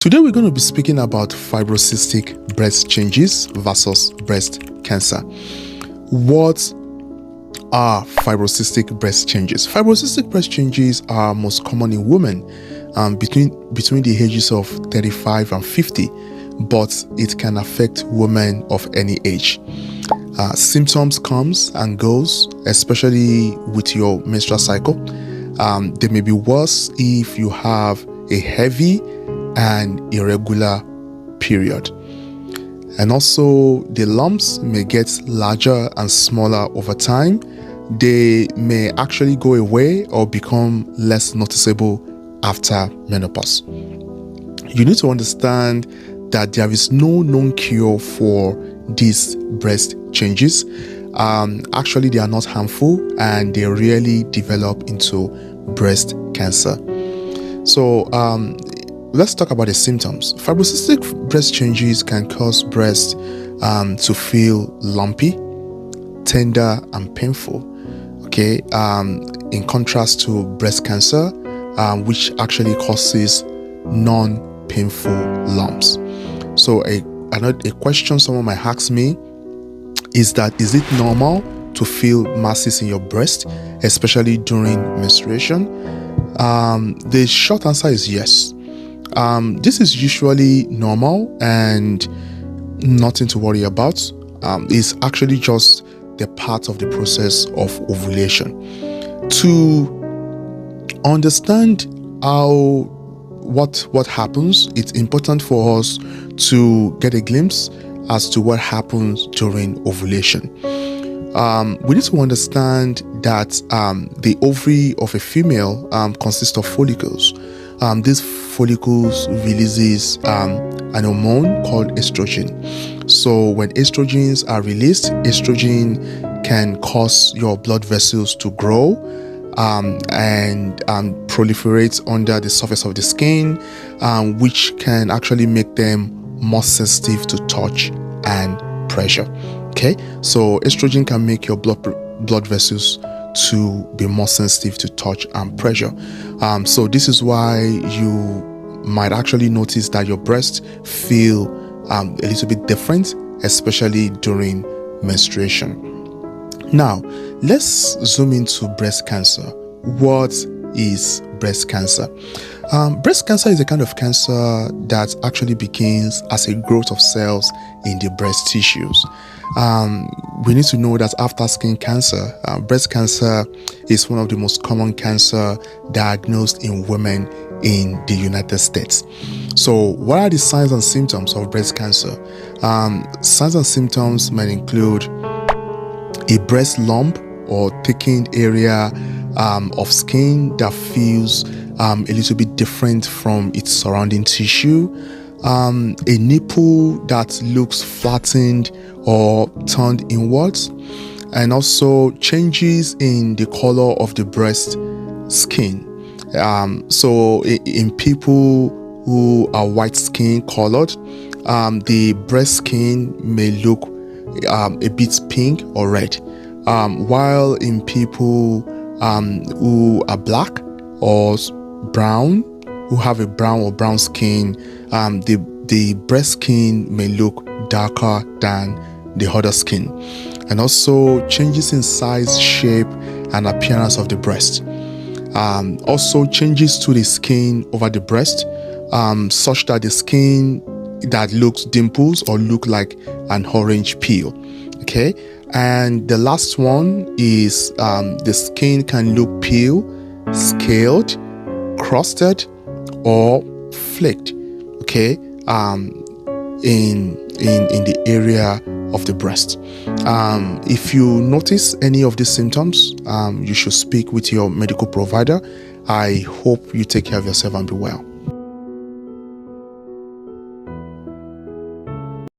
Today we're going to be speaking about fibrocystic breast changes versus breast cancer. What are fibrocystic breast changes? Fibrocystic breast changes are most common in women between the ages of 35 and 50, but it can affect women of any age. Symptoms comes and goes, especially with your menstrual cycle. They may be worse if you have a heavy and irregular period. And also the lumps may get larger and smaller over time. They may actually go away or become less noticeable after menopause. You need to understand that there is no known cure for these breast changes. Actually, they are not harmful and they rarely develop into breast cancer. So let's talk about the symptoms. Fibrocystic breast changes can cause breast to feel lumpy, tender, and painful. Okay, in contrast to breast cancer, which actually causes non-painful lumps. So a question someone might ask me is it normal to feel masses in your breast, especially during menstruation? The short answer is yes. This is usually normal and nothing to worry about. It's actually just the part of the process of ovulation. To understand what happens, it's important for us to get a glimpse as to what happens during ovulation. We need to understand that the ovary of a female consists of follicles. These follicles releases an hormone called estrogen. So when estrogens are released, estrogen can cause your blood vessels to grow and proliferate under the surface of the skin, which can actually make them more sensitive to touch and pressure. Okay, so estrogen can make your blood vessels to be more sensitive to touch and pressure. So this is why you might actually notice that your breasts feel a little bit different, especially during menstruation. Now, let's zoom into breast cancer. What is breast cancer? Breast cancer is a kind of cancer that actually begins as a growth of cells in the breast tissues. We need to know that after skin cancer, breast cancer is one of the most common cancer diagnosed in women in the United States. So what are the signs and symptoms of breast cancer? Signs and symptoms might include a breast lump or thickened area of skin that feels a little bit different from its surrounding tissue, a nipple that looks flattened or turned inwards, and also changes in the color of the breast skin. So in people who are white skin colored, the breast skin may look a bit pink or red, while in people who are black or brown, who have a brown or brown skin, the breast skin may look darker than the other skin. And also changes in size, shape, and appearance of the breast. Also changes to the skin over the breast, such that the skin that looks dimples or look like an orange peel. Okay, and the last one is the skin can look pale, scaled, crusted, or flaked. Okay, in the area of the breast. If you notice any of these symptoms, you should speak with your medical provider. I hope you take care of yourself and be well.